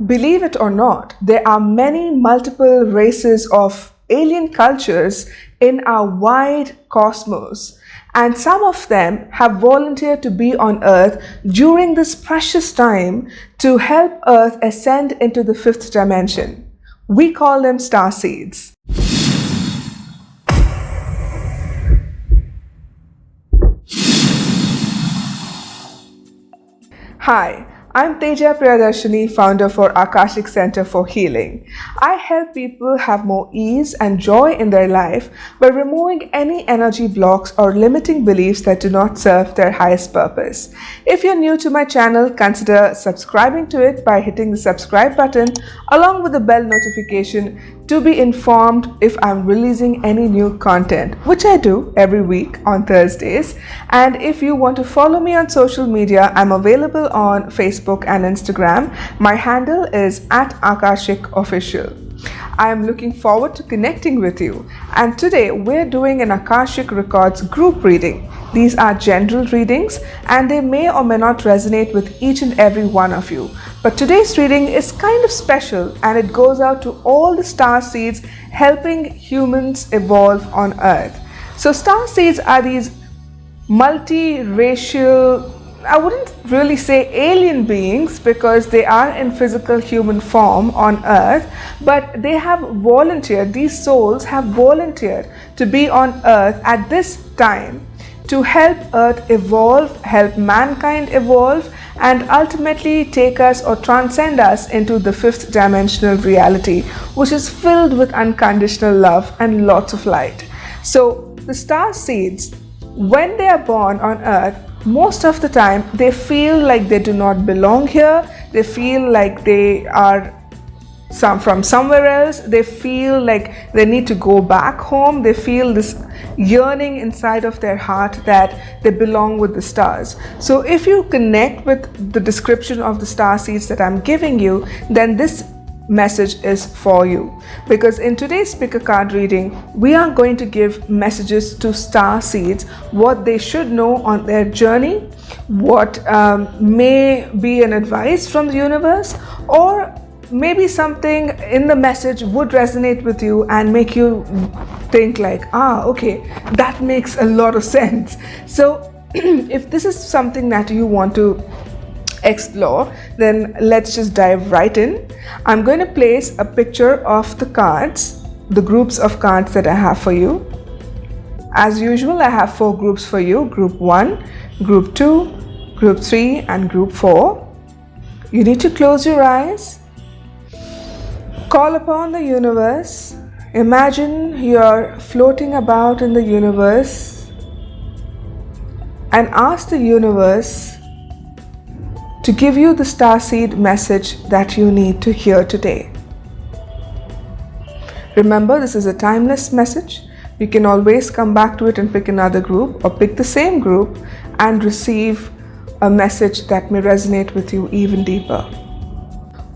Believe it or not, there are many multiple races of alien cultures in our wide cosmos, and some of them have volunteered to be on Earth during this precious time to help Earth ascend into the fifth dimension. We call them Starseeds. Hi, I'm Teja Priyadarshini, founder for Akashic Center for Healing. I help people have more ease and joy in their life by removing any energy blocks or limiting beliefs that do not serve their highest purpose. If you're new to my channel, consider subscribing to it by hitting the subscribe button along with the bell notification to be informed if I'm releasing any new content, which I do every week on Thursdays. And if you want to follow me on social media, I'm available on Facebook and Instagram. My handle is @AkashicOfficial. I am looking forward to connecting with you. And today we're doing an Akashic Records group reading. These are general readings and they may or may not resonate with each and every one of you. But today's reading is kind of special and it goes out to all the starseeds helping humans evolve on Earth. So starseeds are these multi-racial, I wouldn't really say alien beings because they are in physical human form on Earth, but they have volunteered, these souls have volunteered to be on Earth at this time to help Earth evolve, help mankind evolve, and ultimately take us or transcend us into the fifth dimensional reality, which is filled with unconditional love and lots of light. So the starseeds, when they are born on Earth, most of the time they feel like they do not belong here. They feel like they are from somewhere else. They feel like they need to go back home. They feel this yearning inside of their heart that they belong with the stars. So if you connect with the description of the starseeds that I'm giving you, then this message is for you, because in today's pick a card reading we are going to give messages to starseeds, what they should know on their journey, what may be an advice from the universe, or maybe something in the message would resonate with you and make you think like, okay, that makes a lot of sense. So if this is something that you want to explore, then let's just dive right in. I'm going to place a picture of the cards, the groups of cards that I have for you. As usual, I have 4 groups for you: group 1, group 2, group 3 and group 4. You need to close your eyes, call upon the universe. Imagine you're floating about in the universe and ask the universe to give you the starseed message that you need to hear today. Remember, this is a timeless message. You can always come back to it and pick another group or pick the same group and receive a message that may resonate with you even deeper.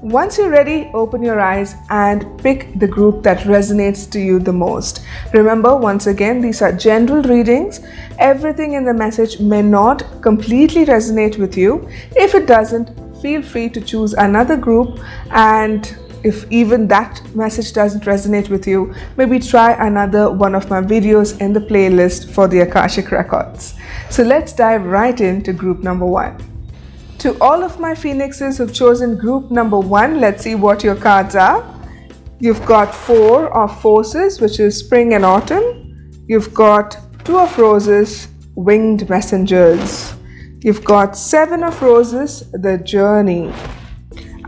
Once you're ready, open your eyes and pick the group that resonates to you the most. Remember, once again, these are general readings. Everything in the message may not completely resonate with you. If it doesn't, feel free to choose another group, and if even that message doesn't resonate with you, maybe try another one of my videos in the playlist for the Akashic Records. So let's dive right into group number 1. To all of my phoenixes who've chosen group number 1, let's see what your cards are. You've got 4 of forces, which is spring and autumn. You've got 2 of roses, winged messengers. You've got 7 of roses, the journey.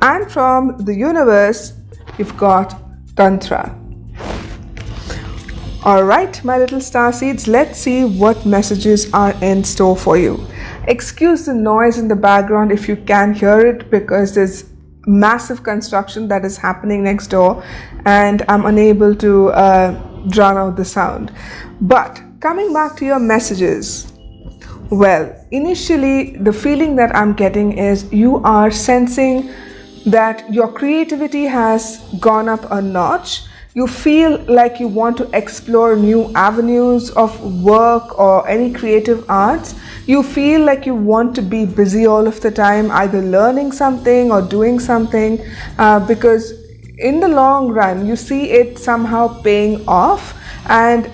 And from the universe, you've got Tantra. Alright, my little starseeds, let's see what messages are in store for you. Excuse the noise in the background if you can hear it, because there's massive construction that is happening next door and I'm unable to drown out the sound. But coming back to your messages, well, initially the feeling that I'm getting is you are sensing that your creativity has gone up a notch. You feel like you want to explore new avenues of work or any creative arts. You feel like you want to be busy all of the time, either learning something or doing something, because in the long run you see it somehow paying off, and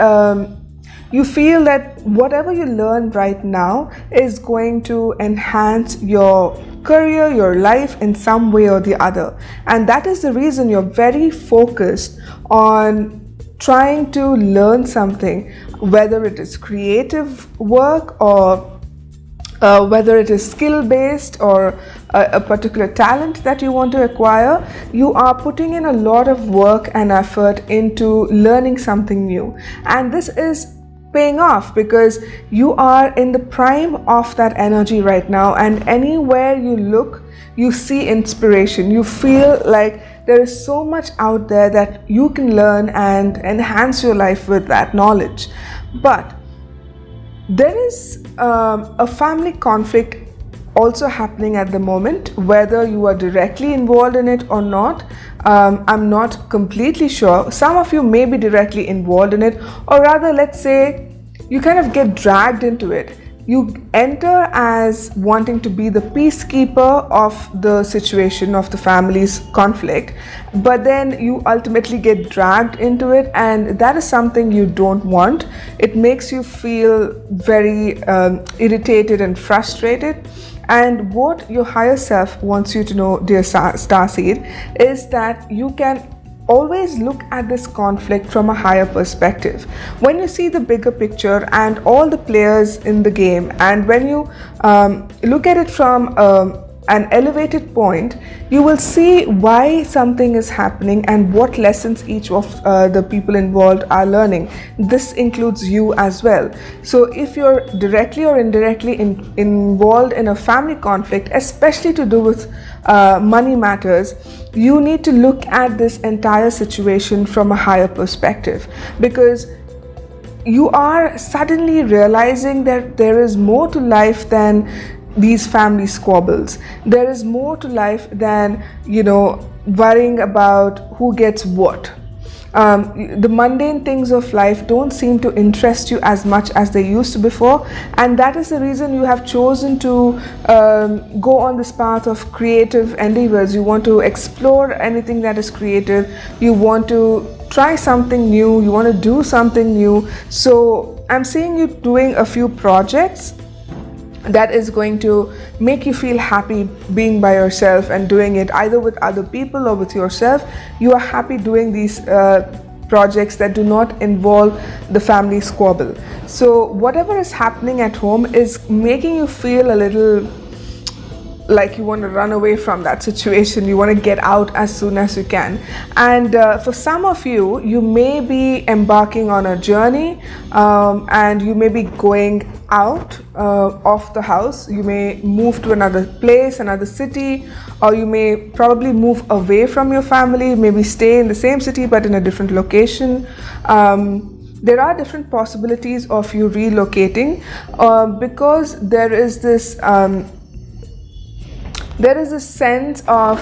you feel that whatever you learn right now is going to enhance your career, your life in some way or the other. And that is the reason you're very focused on trying to learn something, whether it is creative work or whether it is skill based or a particular talent that you want to acquire. You are putting in a lot of work and effort into learning something new, and this is paying off because you are in the prime of that energy right now, and anywhere you look you see inspiration. You feel like there is so much out there that you can learn and enhance your life with that knowledge. But there is a family conflict also happening at the moment, whether you are directly involved in it or not. I'm not completely sure. Some of you may be directly involved in it, or rather, let's say you kind of get dragged into it. You enter as wanting to be the peacekeeper of the situation of the family's conflict, but then you ultimately get dragged into it, and that is something you don't want. It makes you feel very irritated and frustrated. And what your higher self wants you to know, dear Starseed, is that you can always look at this conflict from a higher perspective. When you see the bigger picture and all the players in the game, and when you look at it from an elevated point, you will see why something is happening and what lessons each of the people involved are learning. This includes you as well. So if you're directly or indirectly involved in a family conflict, especially to do with money matters, you need to look at this entire situation from a higher perspective, because you are suddenly realizing that there is more to life than these family squabbles. There is more to life than, worrying about who gets what. The mundane things of life don't seem to interest you as much as they used to before, and that is the reason you have chosen to go on this path of creative endeavors. You want to explore anything that is creative. You want to try something new. You want to do something new. So I'm seeing you doing a few projects that is going to make you feel happy being by yourself and doing it either with other people or with yourself. You are happy doing these projects that do not involve the family squabble. So whatever is happening at home is making you feel a little like you want to run away from that situation. You want to get out as soon as you can. And for some of you, you may be embarking on a journey, and you may be going out of the house. You may move to another place, another city, or you may probably move away from your family, maybe stay in the same city but in a different location. There are different possibilities of you relocating, because there is this sense of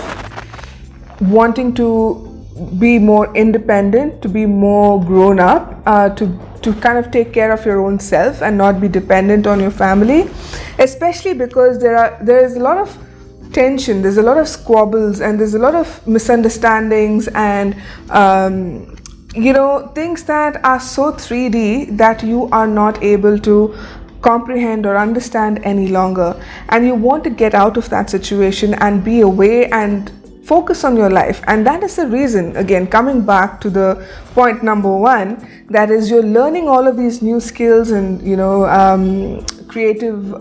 wanting to be more independent, to be more grown up, to kind of take care of your own self and not be dependent on your family, especially because there is a lot of tension, there's a lot of squabbles, and there's a lot of misunderstandings and things that are so 3D that you are not able to comprehend or understand any longer, and you want to get out of that situation and be away and focus on your life. And that is the reason, again, coming back to the point number one, that is, you're learning all of these new skills and creative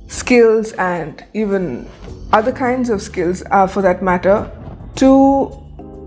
skills and even other kinds of skills for that matter, to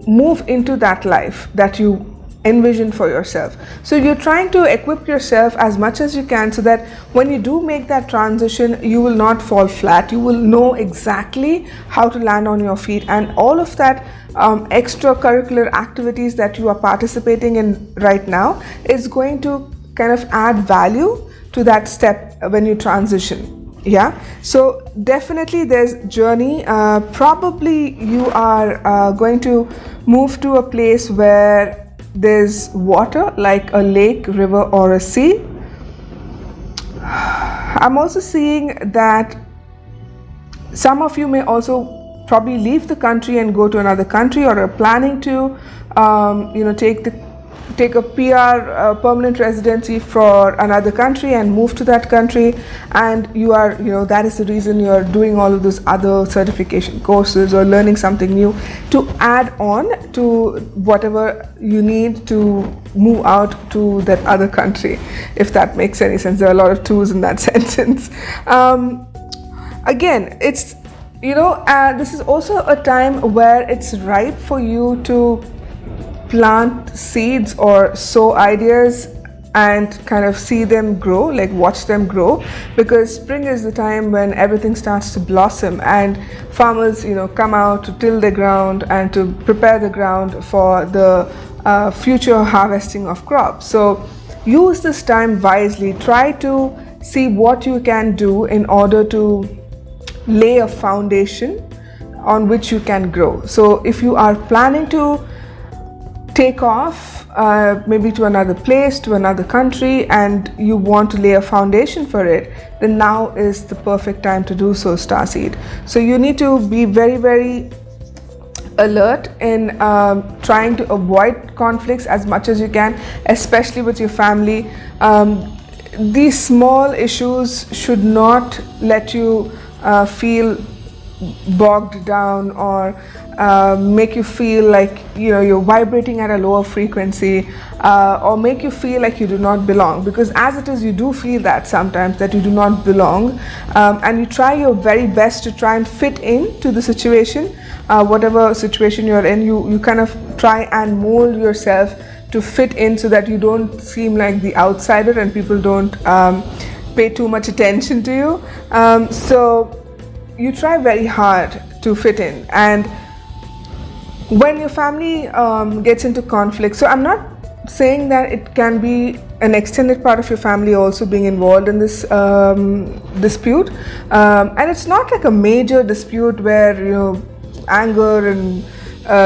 move into that life that you envision for yourself. So you're trying to equip yourself as much as you can so that when you do make that transition, you will not fall flat. You will know exactly how to land on your feet, and all of that extracurricular activities that you are participating in right now is going to kind of add value to that step when you transition. Yeah, so definitely there's journey. Probably you are going to move to a place where there's water, like a lake, river, or a sea. I'm also seeing that some of you may also probably leave the country and go to another country, or are planning to, take a PR, permanent residency for another country and move to that country. And you are, that is the reason you are doing all of those other certification courses or learning something new to add on to whatever you need to move out to that other country, if that makes any sense. There are a lot of twos in that sentence. Again, it's, this is also a time where it's ripe for you to plant seeds or sow ideas and kind of see them grow, like watch them grow, because spring is the time when everything starts to blossom and farmers, come out to till the ground and to prepare the ground for the future harvesting of crops. So use this time wisely. Try to see what you can do in order to lay a foundation on which you can grow. So if you are planning to take off, maybe to another place, to another country, and you want to lay a foundation for it, then now is the perfect time to do so, Starseed. So you need to be very, very alert in trying to avoid conflicts as much as you can, especially with your family. These small issues should not let you feel bogged down or make you feel like you're vibrating at a lower frequency, or make you feel like you do not belong, because as it is, you do feel that sometimes that you do not belong, and you try your very best to try and fit into the situation, whatever situation you're in. You kind of try and mold yourself to fit in so that you don't seem like the outsider and people don't pay too much attention to you. So you try very hard to fit in. And when your family gets into conflict, so I'm not saying that it can be an extended part of your family also being involved in this dispute, and it's not like a major dispute where anger and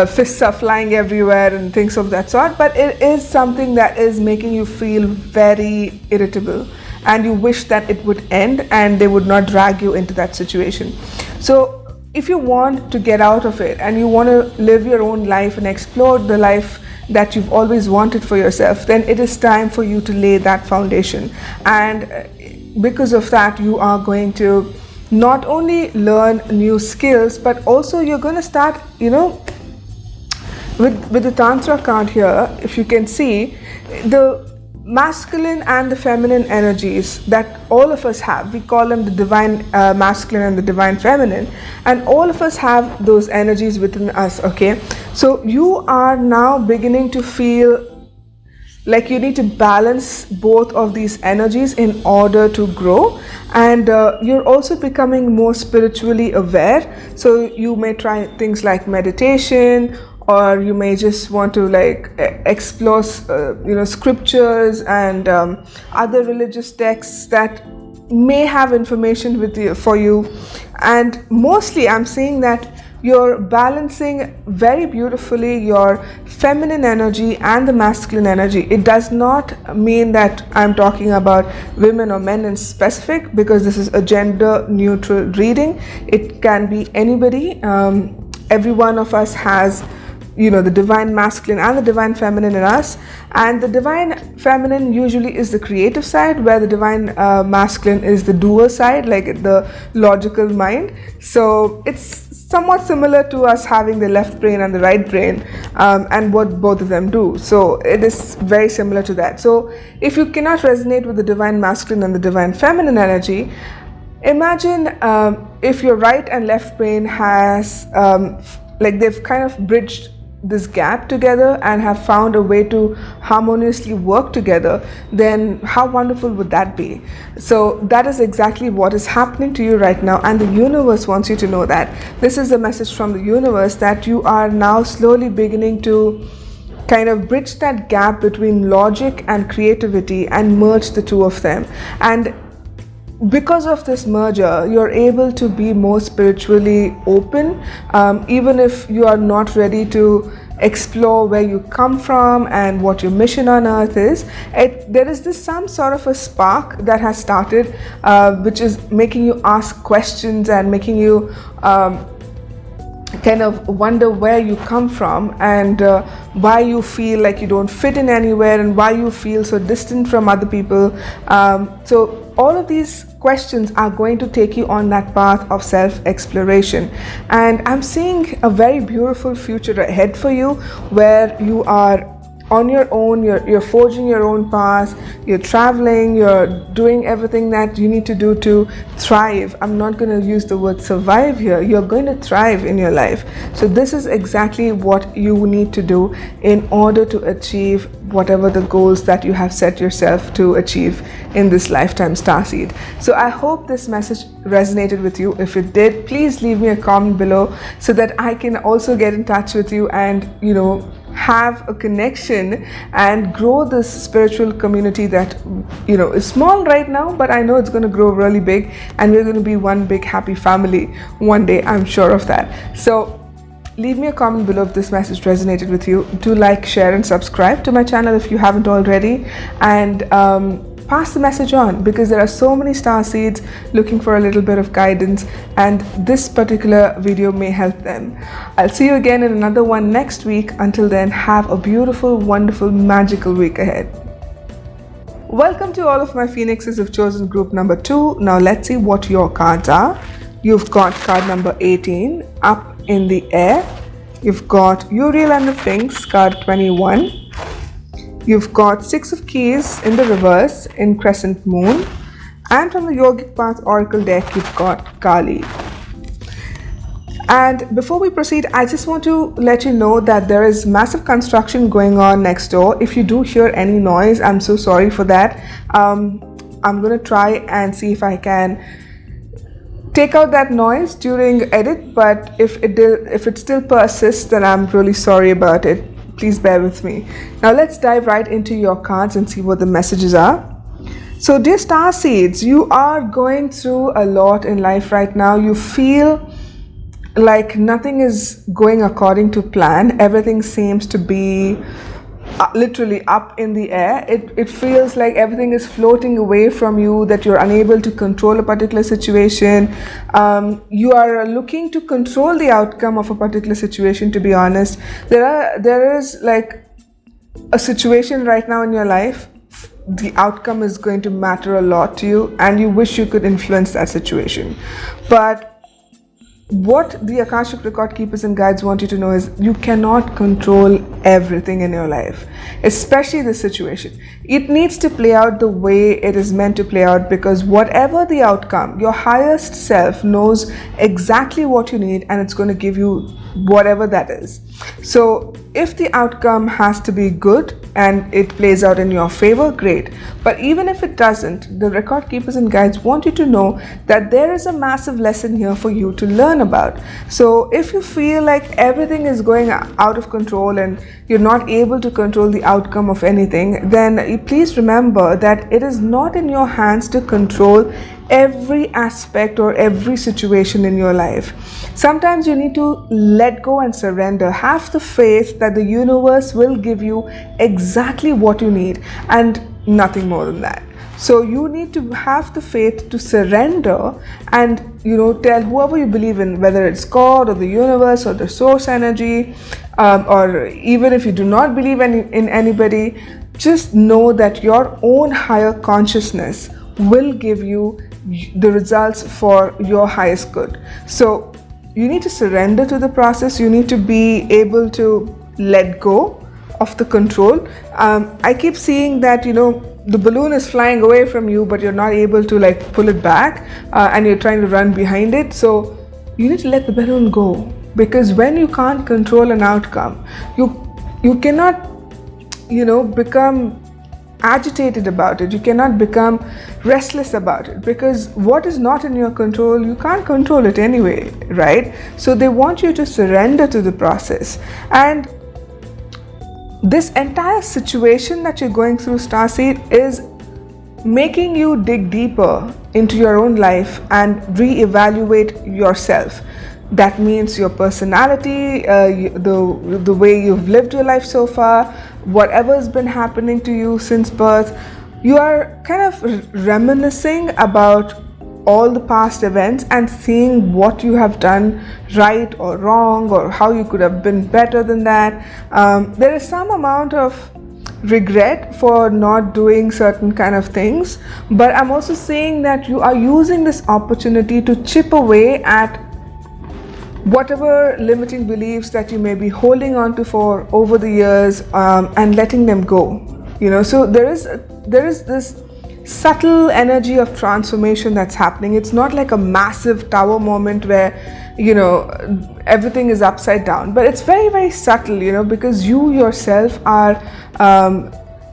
fists are flying everywhere and things of that sort, but it is something that is making you feel very irritable, and you wish that it would end and they would not drag you into that situation. So if you want to get out of it and you want to live your own life and explore the life that you've always wanted for yourself, then it is time for you to lay that foundation. And because of that, you are going to not only learn new skills, but also you're going to start, with the Tantra card here, if you can see, the masculine and the feminine energies that all of us have, we call them the divine masculine and the divine feminine, and all of us have those energies within us. Okay, so you are now beginning to feel like you need to balance both of these energies in order to grow, and you're also becoming more spiritually aware. So you may try things like meditation, or you may just want to explore scriptures and other religious texts that may have information for you. And mostly I'm seeing that you're balancing very beautifully your feminine energy and the masculine energy. It does not mean that I'm talking about women or men in specific, because this is a gender neutral reading. It can be anybody. Every one of us has the divine masculine and the divine feminine in us, and the divine feminine usually is the creative side, where the divine masculine is the doer side, like the logical mind. So it's somewhat similar to us having the left brain and the right brain, and what both of them do. So it is very similar to that. So if you cannot resonate with the divine masculine and the divine feminine energy, imagine if your right and left brain has they've kind of bridged this gap together and have found a way to harmoniously work together, then how wonderful would that be? So that is exactly what is happening to you right now, and the universe wants you to know that. This is a message from the universe that you are now slowly beginning to kind of bridge that gap between logic and creativity and merge the two of them. And because of this merger, you're able to be more spiritually open, even if you are not ready to explore where you come from and what your mission on earth is. There is this some sort of a spark that has started, which is making you ask questions and making you kind of wonder where you come from, and why you feel like you don't fit in anywhere, and why you feel so distant from other people. So all of these questions are going to take you on that path of self-exploration, and I'm seeing a very beautiful future ahead for you, where you are on your own, you're forging your own path, you're traveling, you're doing everything that you need to do to thrive. I'm not going to use the word survive here. You're going to thrive in your life. So this is exactly what you need to do in order to achieve whatever the goals that you have set yourself to achieve in this lifetime, Starseed. So I hope this message resonated with you. If it did, please leave me a comment below so that I can also get in touch with you and, have a connection and grow this spiritual community that is small right now, but I know it's going to grow really big, and we're going to be one big happy family one day. I'm sure of that. So leave me a comment below if this message resonated with you. Do like, share and subscribe to my channel if you haven't already, and pass the message on, because there are so many starseeds looking for a little bit of guidance, and this particular video may help them. I'll see you again in another one next week. Until then, have a beautiful, wonderful, magical week ahead. Welcome to all of my phoenixes who've chosen group number 2. Now let's see what your cards are. You've got card number 18, Up in the Air. You've got Uriel and the Sphinx, card 21. You've got 6 of Keys in the reverse in Crescent Moon. And from the Yogic Path Oracle deck, you've got Kali. And before we proceed, I just want to let you know that there is massive construction going on next door. If you do hear any noise, I'm so sorry for that. I'm going to try and see if I can take out that noise during edit, but if it still persists, then I'm really sorry about it. Please bear with me. Now let's dive right into your cards and see what the messages are. So dear Starseeds, you are going through a lot in life right now. You feel like nothing is going according to plan. Everything seems to be literally up in the air. It feels like everything is floating away from you, that you're unable to control a particular situation. You are looking to control the outcome of a particular situation, to be honest. There is like a situation right now in your life, the outcome is going to matter a lot to you, and you wish you could influence that situation. But what the Akashic Record Keepers and Guides want you to know is you cannot control everything in your life, especially this situation. It needs to play out the way it is meant to play out, because whatever the outcome, your highest self knows exactly what you need, and it's going to give you whatever that is. So if the outcome has to be good and it plays out in your favor, great. But even if it doesn't, the Record Keepers and Guides want you to know that there is a massive lesson here for you to learn about. So if you feel like everything is going out of control and you're not able to control the outcome of anything, then please remember that it is not in your hands to control every aspect or every situation in your life. Sometimes you need to let go and surrender. Have the faith that the universe will give you exactly what you need and nothing more than that. So you need to have the faith to surrender and, tell whoever you believe in, whether it's God or the universe or the source energy, or even if you do not believe in anybody, just know that your own higher consciousness will give you the results for your highest good. So you need to surrender to the process. You need to be able to let go of the control. I keep seeing that, the balloon is flying away from you, but you're not able to pull it back, and you're trying to run behind it. So you need to let the balloon go, because when you can't control an outcome, you cannot, become agitated about it. You cannot become restless about it, because what is not in your control, you can't control it anyway, right? So they want you to surrender to the process. And this entire situation that you're going through, Starseed, is making you dig deeper into your own life and re-evaluate yourself. That means your personality, the way you've lived your life so far, whatever's been happening to you since birth. You are kind of reminiscing about all the past events and seeing what you have done right or wrong, or how you could have been better than that. There is some amount of regret for not doing certain kind of things, but I'm also saying that you are using this opportunity to chip away at whatever limiting beliefs that you may be holding on to for over the years, and letting them go. So there is this subtle energy of transformation that's happening. It's not like a massive tower moment where everything is upside down, but it's very, very subtle, because you yourself are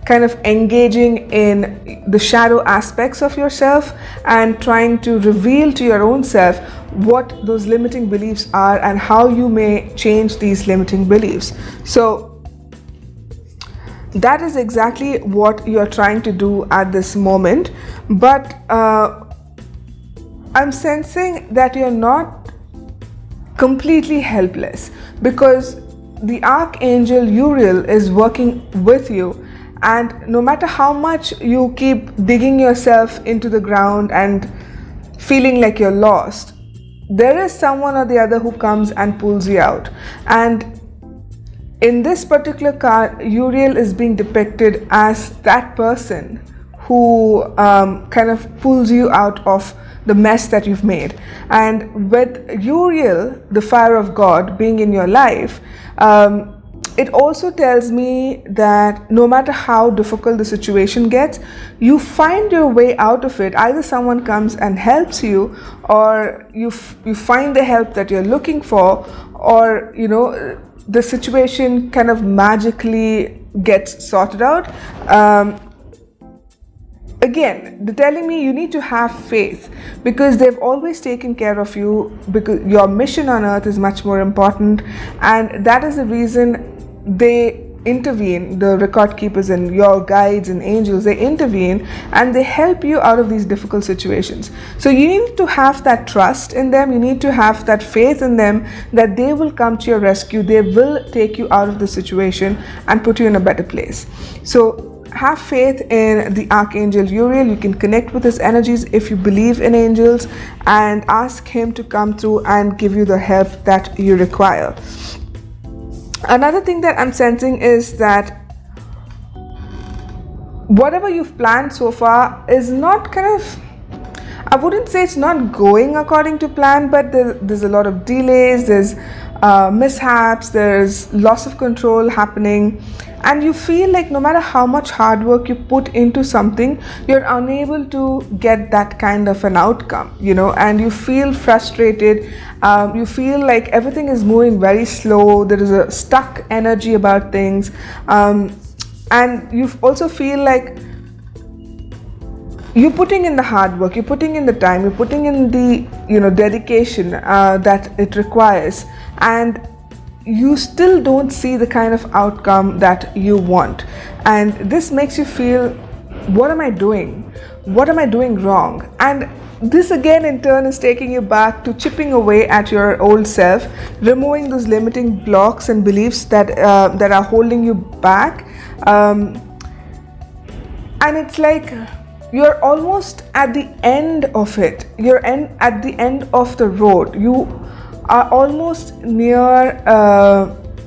kind of engaging in the shadow aspects of yourself and trying to reveal to your own self what those limiting beliefs are and how you may change these limiting beliefs. So that is exactly what you're trying to do at this moment. But I'm sensing that you're not completely helpless, because the Archangel Uriel is working with you, and no matter how much you keep digging yourself into the ground and feeling like you're lost, there is someone or the other who comes and pulls you out. And in this particular card, Uriel is being depicted as that person who kind of pulls you out of the mess that you've made. And with Uriel, the fire of God, being in your life, it also tells me that no matter how difficult the situation gets, you find your way out of it. Either someone comes and helps you, or you find the help that you're looking for, or the situation kind of magically gets sorted out. Again, they're telling me you need to have faith, because they've always taken care of you, because your mission on earth is much more important, and that is the reason they intervene. The record keepers and your guides and angels, they intervene and they help you out of these difficult situations. So you need to have that trust in them, you need to have that faith in them, that they will come to your rescue, they will take you out of the situation and put you in a better place. So have faith in the Archangel Uriel. You can connect with his energies if you believe in angels, and ask him to come through and give you the help that you require. Another thing that I'm sensing is that whatever you've planned so far is not I wouldn't say it's not going according to plan, but there's a lot of delays, there's mishaps, there's loss of control happening, and you feel like no matter how much hard work you put into something, you're unable to get that kind of an outcome, and you feel frustrated. You feel like everything is moving very slow, there is a stuck energy about things, and you also feel like you're putting in the hard work, you're putting in the time, you're putting in the dedication that it requires, and you still don't see the kind of outcome that you want. And this makes you feel, what am I doing? What am I doing wrong? And this again in turn is taking you back to chipping away at your old self, removing those limiting blocks and beliefs that are holding you back. And it's like you're almost at the end of it. You're at the end of the road. You are almost near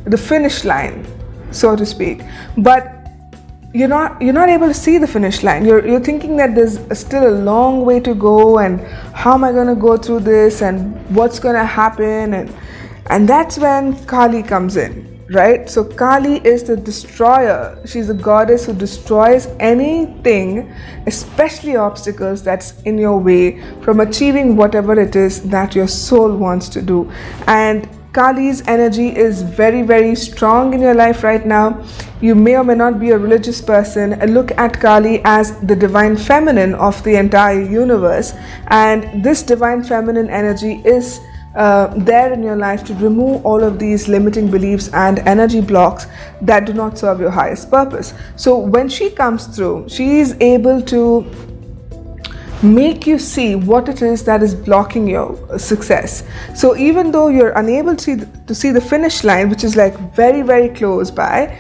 the finish line, so to speak. But you're not able to see the finish line. You're thinking that there's still a long way to go, and how am I going to go through this, and what's going to happen, and that's when Kali comes in, right? So Kali is the destroyer. She's a goddess who destroys anything, especially obstacles that's in your way from achieving whatever it is that your soul wants to do. And Kali's energy is very, very strong in your life right now. You may or may not be a religious person. Look at Kali as the divine feminine of the entire universe, and this divine feminine energy is there in your life to remove all of these limiting beliefs and energy blocks that do not serve your highest purpose. So when she comes through, she is able to make you see what it is that is blocking your success. So even though you're unable to see the finish line, which is like very, very close by,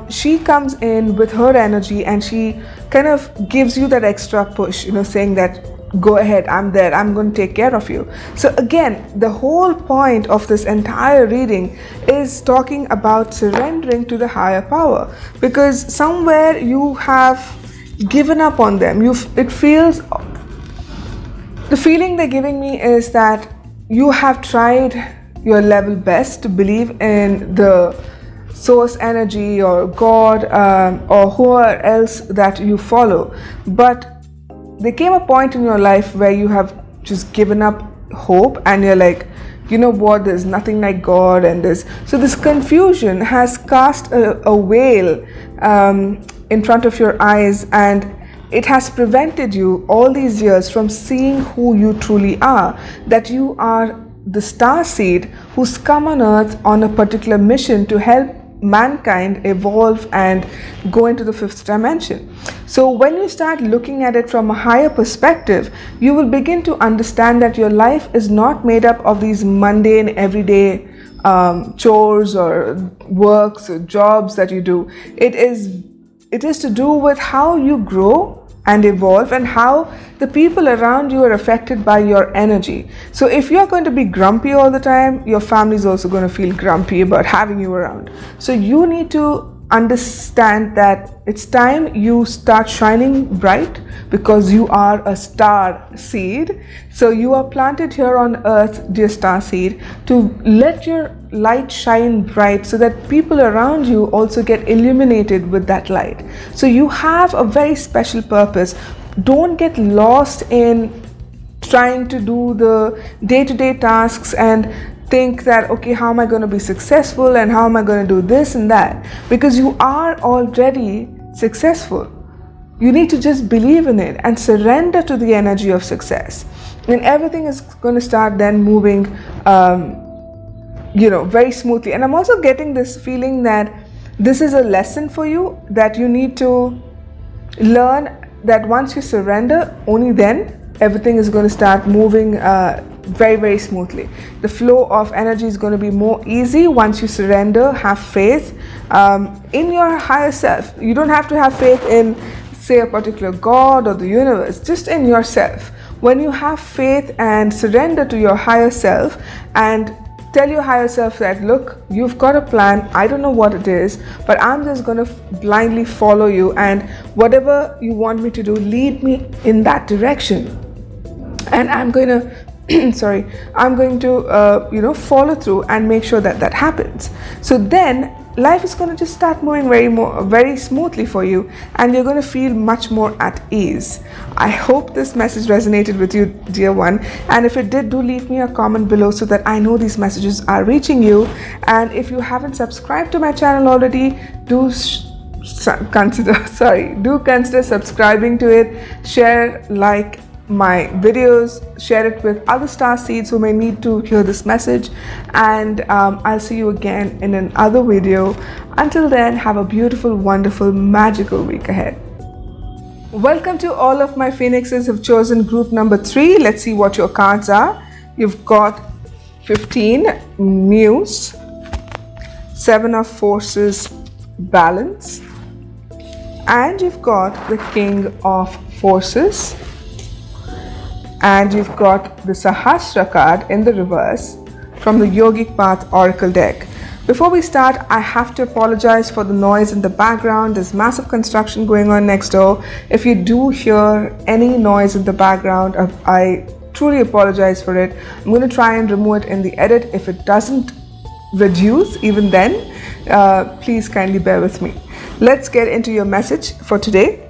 she comes in with her energy and she kind of gives you that extra push, saying that go ahead, I'm there, I'm going to take care of you. So again, the whole point of this entire reading is talking about surrendering to the higher power, because somewhere you have given up on them. The feeling they're giving me is that you have tried your level best to believe in the source energy or God, or whoever else that you follow, but there came a point in your life where you have just given up hope and you're like, you know what, there's nothing like God, and so this confusion has cast a veil in front of your eyes, and it has prevented you all these years from seeing who you truly are, that you are the star seed who's come on earth on a particular mission to help mankind evolve and go into the fifth dimension. So when you start looking at it from a higher perspective, you will begin to understand that your life is not made up of these mundane everyday chores or works or jobs that you do. It is to do with how you grow and evolve, and how the people around you are affected by your energy. So if you're going to be grumpy all the time, your family is also going to feel grumpy about having you around. So you need to understand that it's time you start shining bright, because you are a star seed. So you are planted here on earth, dear star seed, to let your light shine bright so that people around you also get illuminated with that light. So you have a very special purpose. Don't get lost in trying to do the day-to-day tasks and think that, okay, how am I going to be successful and how am I going to do this and that, because you are already successful. You need to just believe in it and surrender to the energy of success, and everything is going to start then moving very smoothly. And I'm also getting this feeling that this is a lesson for you, that you need to learn that once you surrender, only then everything is going to start moving very, very smoothly. The flow of energy is going to be more easy once you surrender. Have faith in your higher self. You don't have to have faith in, say, a particular God or the universe, just in yourself. When you have faith and surrender to your higher self and tell your higher self that, look, you've got a plan, I don't know what it is, but I'm just going to blindly follow you, and whatever you want me to do, lead me in that direction, and I'm going to follow through and make sure that happens. So then life is going to just start moving very smoothly for you, and you're going to feel much more at ease. I hope this message resonated with you, dear one, and if it did, do leave me a comment below so that I know these messages are reaching you. And if you haven't subscribed to my channel already, do consider subscribing to it. Share, like my videos, share it with other star seeds who may need to hear this message, and I'll see you again in another video. Until then, have a beautiful, wonderful, magical week ahead. Welcome to all of my phoenixes who've chosen group number 3. Let's see what your cards are. You've got 15, Muse, 7 of Forces, Balance, and you've got the King of Forces, and you've got the Sahasra card in the reverse from the Yogic Path Oracle deck. Before we start, I have to apologize for the noise in the background. There's massive construction going on next door. If you do hear any noise in the background, I truly apologize for it. I'm going to try and remove it in the edit. If it doesn't reduce even then, please kindly bear with me. Let's get into your message for today.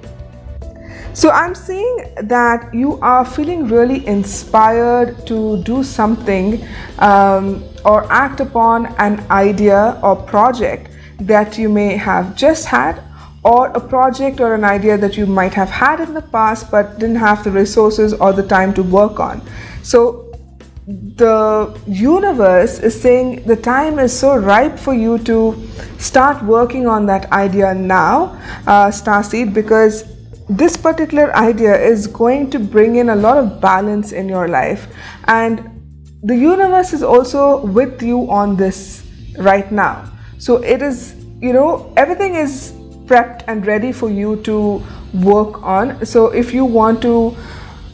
So I'm seeing that you are feeling really inspired to do something or act upon an idea or project that you may have just had, or a project or an idea that you might have had in the past but didn't have the resources or the time to work on. So the universe is saying the time is so ripe for you to start working on that idea now, Starseed, because this particular idea is going to bring in a lot of balance in your life, and the universe is also with you on this right now. So it is, everything is prepped and ready for you to work on. So if you want to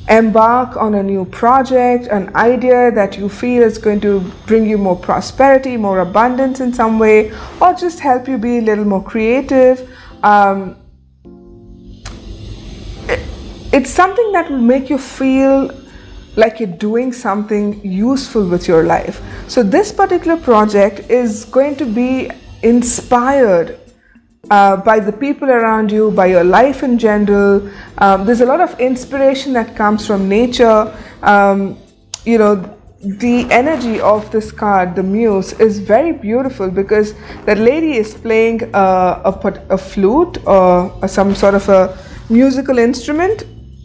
embark on a new project, an idea that you feel is going to bring you more prosperity, more abundance in some way, or just help you be a little more creative, it's something that will make you feel like you're doing something useful with your life. So this particular project is going to be inspired by the people around you, by your life in general. There's a lot of inspiration that comes from nature. The energy of this card, the Muse, is very beautiful because that lady is playing a flute or some sort of a musical instrument.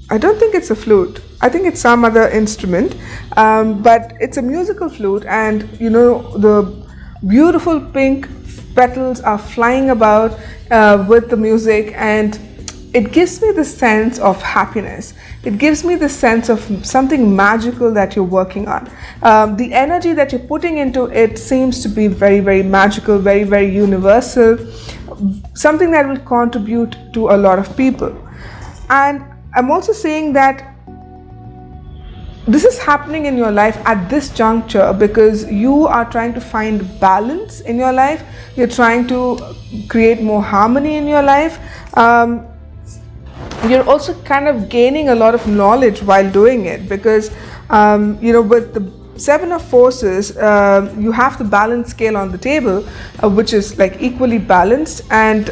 I don't think it's a flute. I think it's some other instrument, but it's a musical flute, and the beautiful pink petals are flying about with the music, and it gives me the sense of happiness. It gives me the sense of something magical that you're working on. The energy that you're putting into it seems to be very, very magical, very, very universal, something that will contribute to a lot of people. And I'm also saying that this is happening in your life at this juncture because you are trying to find balance in your life. You're trying to create more harmony in your life. You're also kind of gaining a lot of knowledge while doing it because, with the Seven of Forces, you have the balance scale on the table, which is like equally balanced, and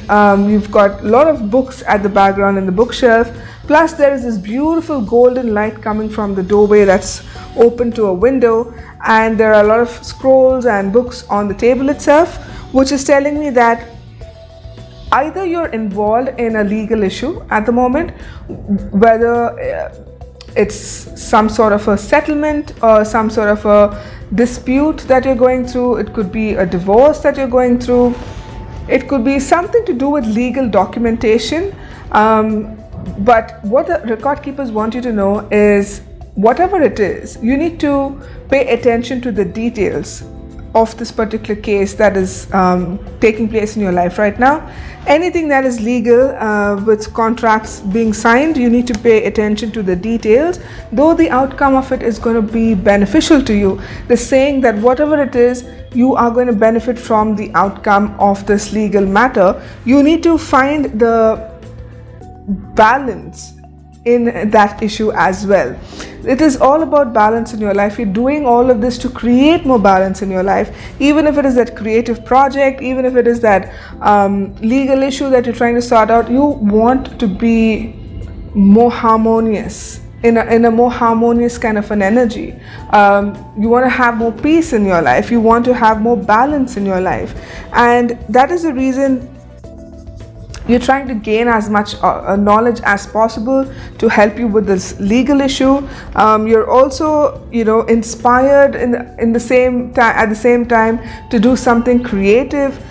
you've got a lot of books at the background in the bookshelf. Plus there is this beautiful golden light coming from the doorway that's open to a window, and there are a lot of scrolls and books on the table itself, which is telling me that either you're involved in a legal issue at the moment, whether it's some sort of a settlement or some sort of a dispute that you're going through. It could be a divorce that you're going through. It could be something to do with legal documentation. But what the record keepers want you to know is, whatever it is, you need to pay attention to the details of this particular case that is taking place in your life right now. Anything that is legal with contracts being signed, you need to pay attention to the details. Though the outcome of it is going to be beneficial to you, the saying that whatever it is, you are going to benefit from the outcome of this legal matter. You need to find the balance in that issue as well. It is all about balance in your life. You're doing all of this to create more balance in your life, even if it is that creative project, even if it is that legal issue that you're trying to sort out. You want to be more harmonious, in a more harmonious kind of an energy. You want to have more peace in your life. You want to have more balance in your life, and that is the reason you're trying to gain as much knowledge as possible to help you with this legal issue. You're also, inspired in the same time, at the same time, to do something creative.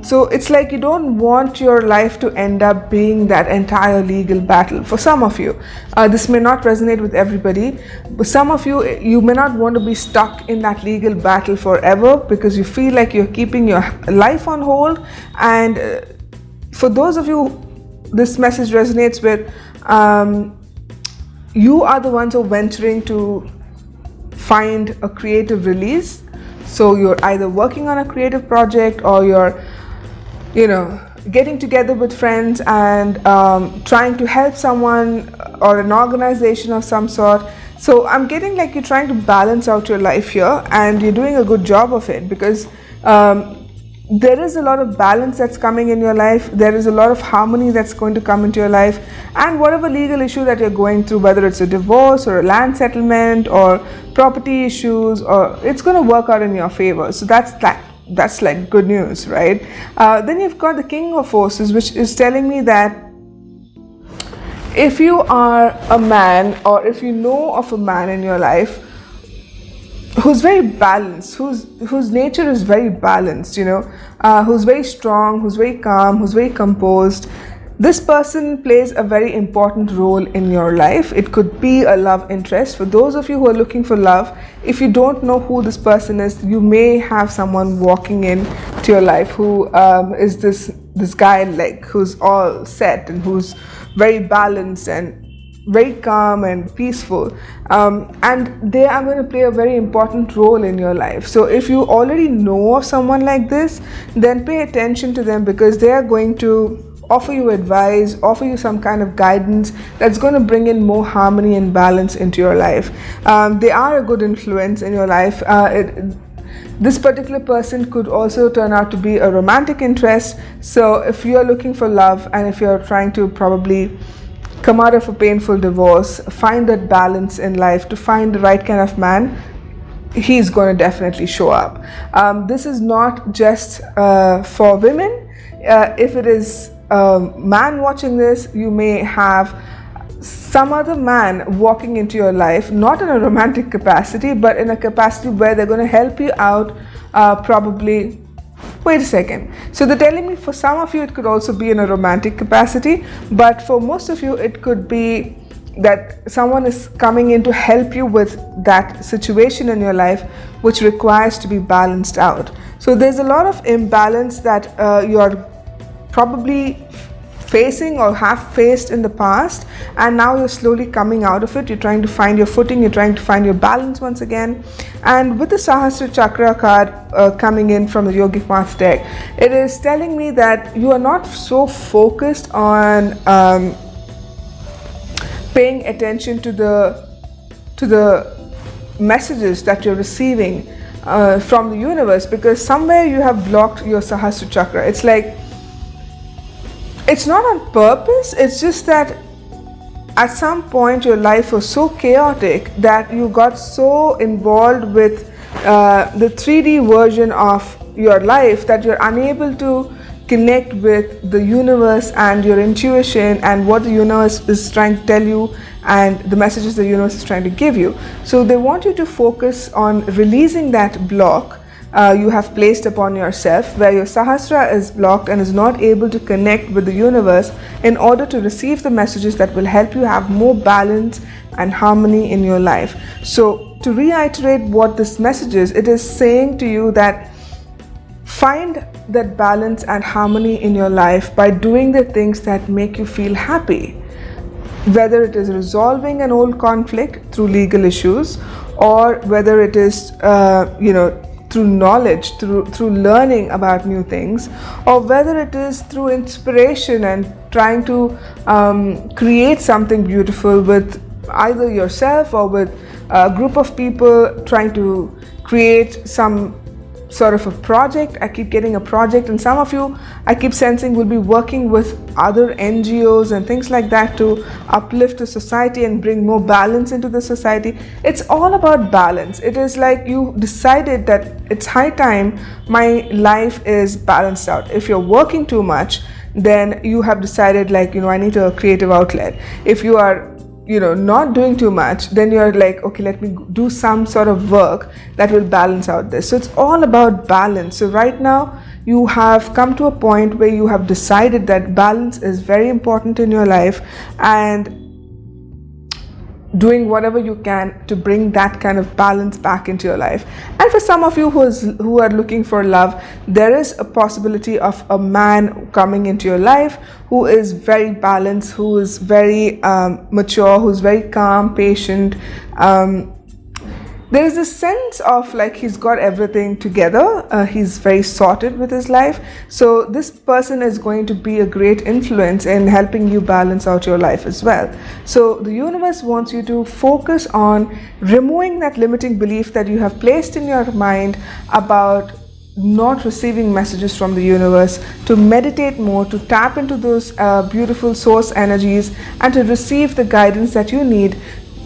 So it's like you don't want your life to end up being that entire legal battle. For some of you, this may not resonate with everybody, but some of you may not want to be stuck in that legal battle forever because you feel like you're keeping your life on hold. And for those of you this message resonates with, you are the ones who are venturing to find a creative release. So you're either working on a creative project, or you're, getting together with friends and trying to help someone or an organization of some sort. So I'm getting like you're trying to balance out your life here, and you're doing a good job of it because there is a lot of balance that's coming in your life. There is a lot of harmony that's going to come into your life, and whatever legal issue that you're going through, whether it's a divorce or a land settlement or property issues, or it's going to work out in your favor. So that's like good news, right? Then you've got the King of Forces, which is telling me that if you are a man, or if you know of a man in your life who's very balanced, whose nature is very balanced, who's very strong, who's very calm, who's very composed, This person plays a very important role in your life. It could be a love interest. For those of you who are looking for love, if you don't know who this person is, you may have someone walking in to your life who is this guy, like, who's all set and who's very balanced and very calm and peaceful, and they are going to play a very important role in your life. So if you already know of someone like this, then pay attention to them, because they are going to offer you advice, offer you some kind of guidance that's going to bring in more harmony and balance into your life. They are a good influence in your life. This particular person could also turn out to be a romantic interest. So if you're looking for love, and if you're trying to probably come out of a painful divorce, find that balance in life, to find the right kind of man, he's going to definitely show up. This is not just for women. If it is a man watching this, you may have some other man walking into your life, not in a romantic capacity, but in a capacity where they're going to help you out. Probably, wait a second, so they're telling me for some of you it could also be in a romantic capacity, but for most of you it could be that someone is coming in to help you with that situation in your life which requires to be balanced out. So there's a lot of imbalance that you're probably facing or have faced in the past, and now you're slowly coming out of it. You're trying to find your footing, you're trying to find your balance once again. And with the Sahasra Chakra card coming in from the Yogic Path deck, it is telling me that you are not so focused on paying attention to the messages that you're receiving from the universe, because somewhere you have blocked your Sahasra Chakra. It's like, it's not on purpose, it's just that at some point your life was so chaotic that you got so involved with the 3D version of your life that you're unable to connect with the universe and your intuition and what the universe is trying to tell you and the messages the universe is trying to give you. So they want you to focus on releasing that block you have placed upon yourself, where your Sahasra is blocked and is not able to connect with the universe in order to receive the messages that will help you have more balance and harmony in your life. So to reiterate what this message is, it is saying to you that find that balance and harmony in your life by doing the things that make you feel happy, whether it is resolving an old conflict through legal issues, or whether it is through knowledge, through learning about new things, or whether it is through inspiration and trying to create something beautiful with either yourself or with a group of people, trying to create some sort of a project. I keep getting a project, and some of you, I keep sensing, will be working with other NGOs and things like that to uplift the society and bring more balance into the society. It's all about balance. It is like you decided that it's high time my life is balanced out. If you're working too much, then you have decided, like, I need a creative outlet. If you are not doing too much, then you're like, okay, let me do some sort of work that will balance out this. So it's all about balance. So right now you have come to a point where you have decided that balance is very important in your life, and doing whatever you can to bring that kind of balance back into your life. And for some of you who are looking for love, there is a possibility of a man coming into your life who is very balanced, who is very mature, who's very calm, patient. There is a sense of like he's got everything together. He's very sorted with his life. So this person is going to be a great influence in helping you balance out your life as well. So the universe wants you to focus on removing that limiting belief that you have placed in your mind about not receiving messages from the universe, to meditate more, to tap into those beautiful source energies, and to receive the guidance that you need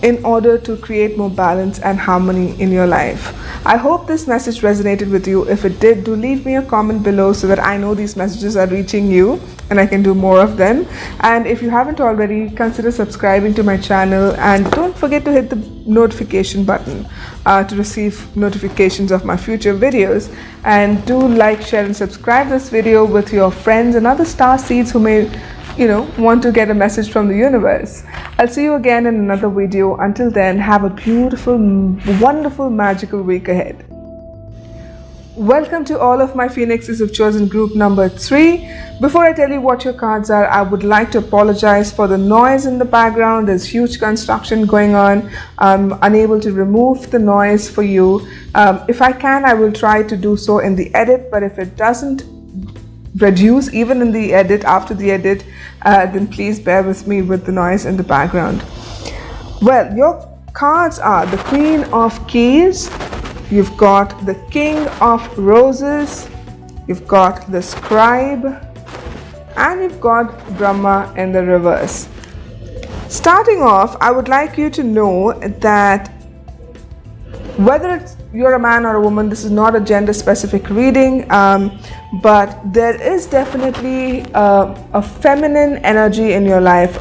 in order to create more balance and harmony in your life. I hope this message resonated with you. If it did, do leave me a comment below so that I know these messages are reaching you and I can do more of them. And if you haven't already, consider subscribing to my channel, and don't forget to hit the notification button to receive notifications of my future videos. And do like, share and subscribe this video with your friends and other star seeds who may want to get a message from the universe. I'll see you again in another video. Until then, have a beautiful, wonderful, magical week ahead. Welcome to all of my Phoenixes who've chosen group number 3. Before I tell you what your cards are, I would like to apologize for the noise in the background. There's huge construction going on. I'm unable to remove the noise for you. If I can, I will try to do so in the edit, but if it doesn't reduce even in the edit, after the edit, then please bear with me with the noise in the background. Well, your cards are the Queen of Keys, you've got the King of Roses, you've got the Scribe, and you've got Brahma in the reverse. Starting off, I would like you to know that whether you're a man or a woman, this is not a gender specific reading, but there is definitely a feminine energy in your life.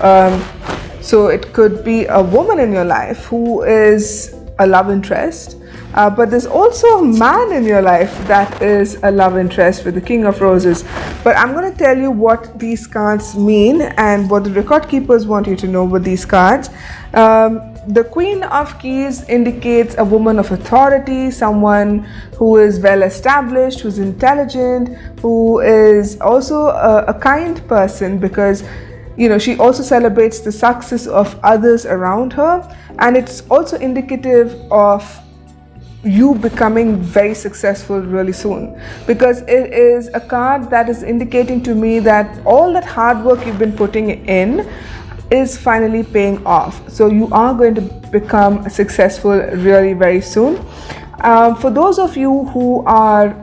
So it could be a woman in your life who is a love interest, but there's also a man in your life that is a love interest with the King of Roses. But I'm going to tell you what these cards mean and what the record keepers want you to know with these cards. The Queen of Keys indicates a woman of authority, someone who is well established, who's intelligent, who is also a kind person, because she also celebrates the success of others around her, and it's also indicative of you becoming very successful really soon, because it is a card that is indicating to me that all that hard work you've been putting in is finally paying off. So you are going to become successful really very soon. For those of you who are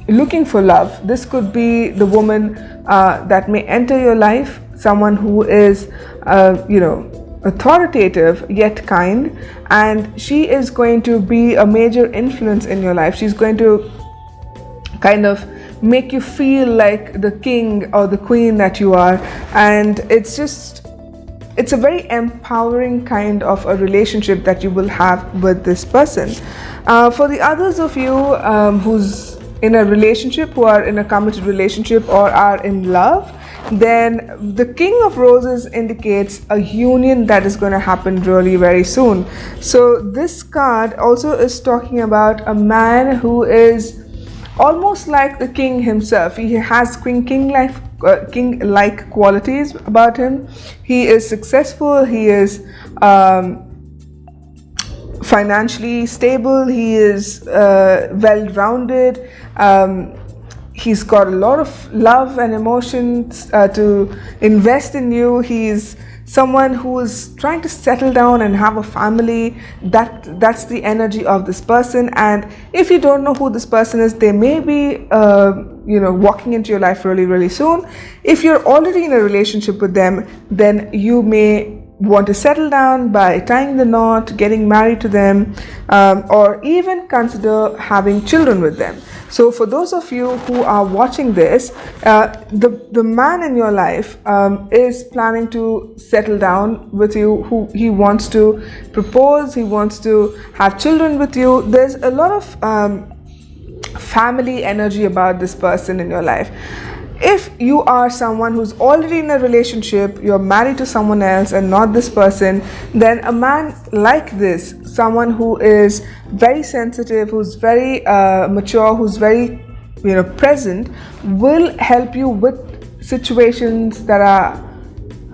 looking for love, this could be the woman that may enter your life, someone who is authoritative yet kind, and she is going to be a major influence in your life. She's going to kind of make you feel like the king or the queen that you are, and it's a very empowering kind of a relationship that you will have with this person. For the others of you who's in a relationship, who are in a committed relationship or are in love, then the King of Roses indicates a union that is going to happen really very soon. So this card also is talking about a man who is almost like the king himself. He has king-like qualities about him. He is successful, he is financially stable, he is well-rounded, he's got a lot of love and emotions to invest in you. He's someone who is trying to settle down and have a family. That's the energy of this person. And if you don't know who this person is, they may be walking into your life really, really soon. If you're already in a relationship with them, then you may want to settle down by tying the knot, getting married to them, or even consider having children with them. So for those of you who are watching this, the man in your life is planning to settle down with you, who he wants to propose, he wants to have children with you. There's a lot of family energy about this person in your life. If you are someone who's already in a relationship, you're married to someone else and not this person, then a man like this, someone who is very sensitive, who's very mature, who's very present, will help you with situations that are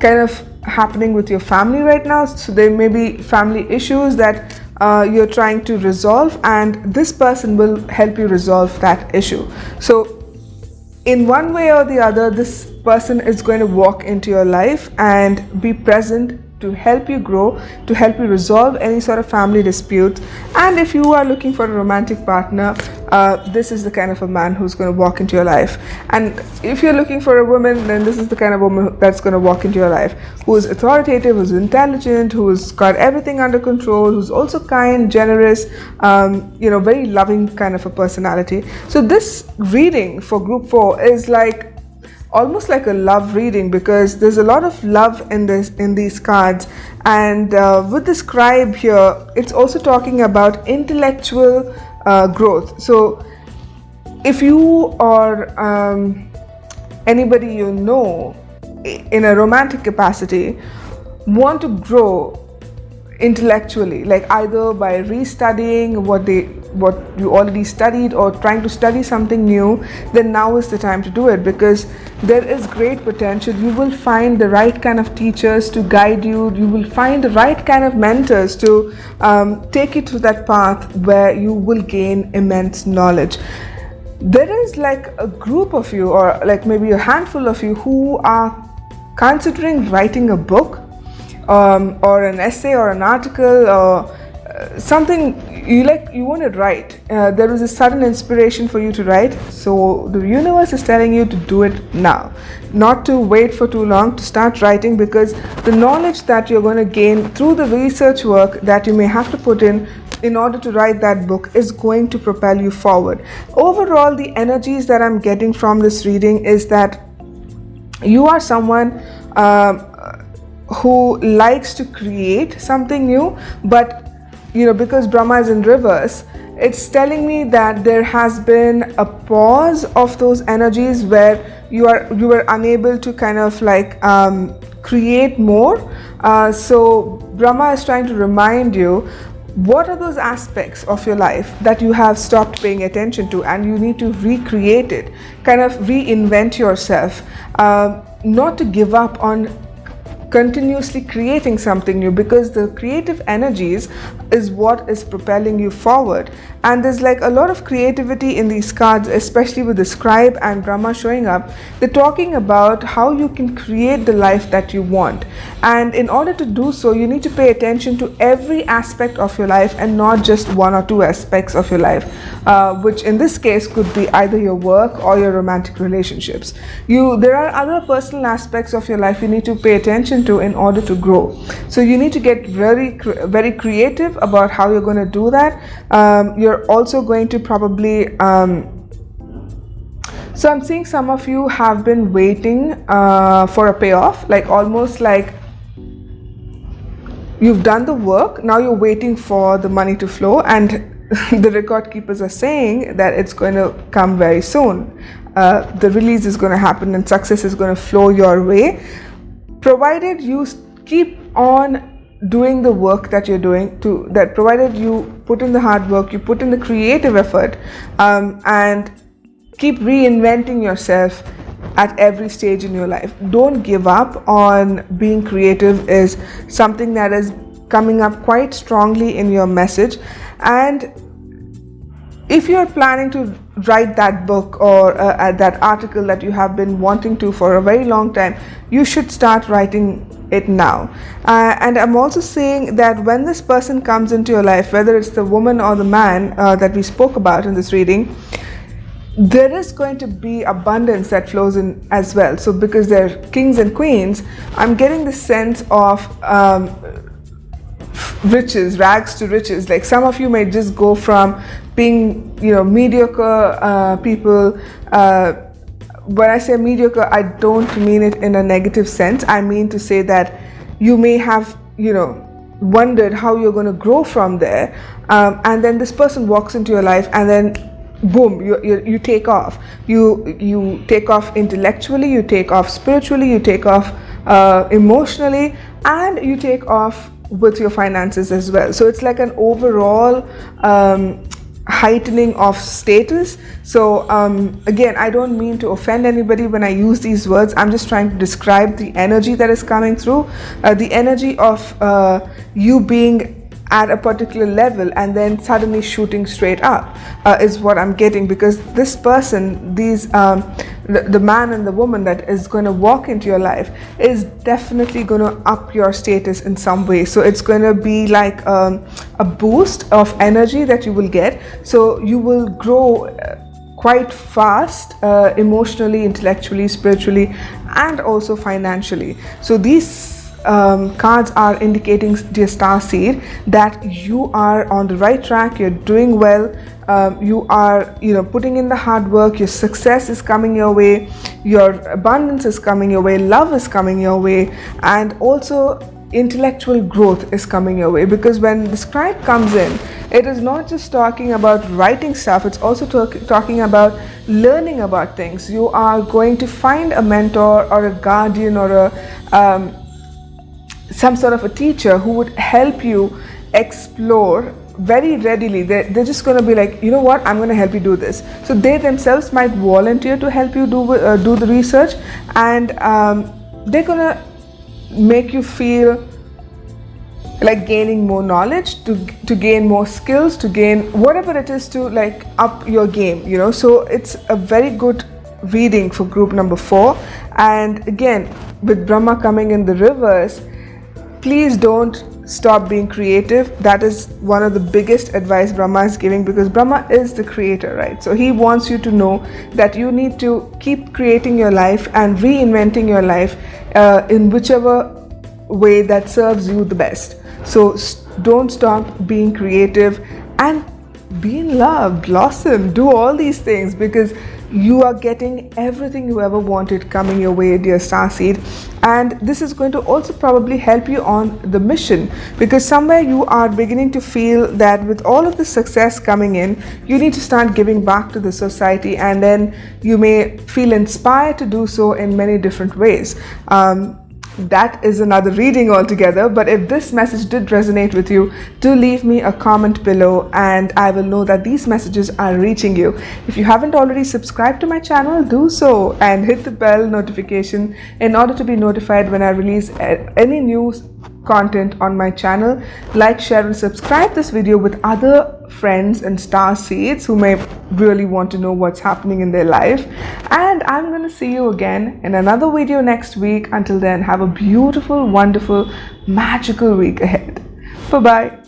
kind of happening with your family right now. So there may be family issues that you're trying to resolve, and this person will help you resolve that issue. So in one way or the other, this person is going to walk into your life and be present to help you grow, to help you resolve any sort of family dispute. And if you are looking for a romantic partner, this is the kind of a man who's going to walk into your life. And if you're looking for a woman, then this is the kind of woman that's going to walk into your life, who is authoritative, who's intelligent, who's got everything under control, who's also kind, generous, very loving kind of a personality. So this reading for group 4 is almost like a love reading, because there's a lot of love in these cards. And with the scribe here, it's also talking about intellectual growth. So if you or anybody you know in a romantic capacity want to grow intellectually, like either by restudying what you already studied or trying to study something new, then now is the time to do it, because there is great potential. You will find the right kind of teachers to guide you. You will find the right kind of mentors to take you to that path where you will gain immense knowledge. There is like a group of you, or like maybe a handful of you, who are considering writing a book, or an essay or an article, or something you want to write. There is a sudden inspiration for you to write, so the universe is telling you to do it now, not to wait for too long, to start writing, because the knowledge that you're going to gain through the research work that you may have to put in order to write that book is going to propel you forward. Overall, the energies that I'm getting from this reading is that you are someone who likes to create something new, but because Brahma is in reverse, it's telling me that there has been a pause of those energies where you were unable to kind of like create more. So Brahma is trying to remind you, what are those aspects of your life that you have stopped paying attention to, and you need to recreate it, kind of reinvent yourself, not to give up on continuously creating something new, because the creative energies is what is propelling you forward. And there's like a lot of creativity in these cards, especially with the scribe and Brahma showing up. They're talking about how you can create the life that you want, and in order to do so, you need to pay attention to every aspect of your life and not just one or two aspects of your life, which in this case could be either your work or your romantic relationships. There are other personal aspects of your life you need to pay attention to in order to grow. So you need to get very creative about how you're going to do that. You're also going to probably so I'm seeing some of you have been waiting for a payoff, like almost like you've done the work, now you're waiting for the money to flow, and the record keepers are saying that it's going to come very soon. The release is going to happen and success is going to flow your way, provided you keep on doing the work that you're doing, provided you put in the hard work, you put in the creative effort, and keep reinventing yourself at every stage in your life. Don't give up on being creative is something that is coming up quite strongly in your message. And if you're planning to write that book or that article that you have been wanting to for a very long time, you should start writing it now. And I'm also saying that when this person comes into your life, whether it's the woman or the man that we spoke about in this reading, there is going to be abundance that flows in as well. So because they're kings and queens, I'm getting the sense of riches, rags to riches. Like some of you may just go from being mediocre people. When I say mediocre, I don't mean it in a negative sense. I mean to say that you may have wondered how you're going to grow from there, and then this person walks into your life, and then boom, you take off. You take off intellectually, you take off spiritually, you take off emotionally, and you take off with your finances as well. So it's like an overall heightening of status. So again, I don't mean to offend anybody when I use these words. I'm just trying to describe the energy that is coming through, the energy of you being at a particular level and then suddenly shooting straight up is what I'm getting, because this person, the man and the woman that is going to walk into your life is definitely going to up your status in some way. So it's going to be like a boost of energy that you will get. So you will grow quite fast, emotionally, intellectually, spiritually, and also financially. So these cards are indicating, dear Starseed, that you are on the right track, you're doing well, you are putting in the hard work, your success is coming your way, your abundance is coming your way, love is coming your way, and also intellectual growth is coming your way, because when the scribe comes in, it is not just talking about writing stuff, it's also talking about learning about things. You are going to find a mentor or a guardian or a some sort of a teacher who would help you explore very readily. They're just going to be like, you know what, I'm going to help you do this. So they themselves might volunteer to help you do the research, and they're going to make you feel like gaining more knowledge, to gain more skills, to gain whatever it is, to like up your game, you know. So it's a very good reading for group number 4. And again, with Brahma coming in the reverse, please don't stop being creative. That is one of the biggest advice Brahma is giving, because Brahma is the creator, right? So he wants you to know that you need to keep creating your life and reinventing your life in whichever way that serves you the best. So don't stop being creative, and be in love, blossom, do all these things, because you are getting everything you ever wanted coming your way, dear Starseed. And this is going to also probably help you on the mission, because somewhere you are beginning to feel that with all of the success coming in, you need to start giving back to the society, and then you may feel inspired to do so in many different ways. That is another reading altogether. But if this message did resonate with you, do leave me a comment below, and I will know that these messages are reaching you. If you haven't already subscribed to my channel, do so and hit the bell notification in order to be notified when I release any new content on my channel. Like, share and subscribe this video with other friends and Starseeds who may really want to know what's happening in their life. And I'm going to see you again in another video next week. Until then, have a beautiful, wonderful, magical week ahead. Bye bye.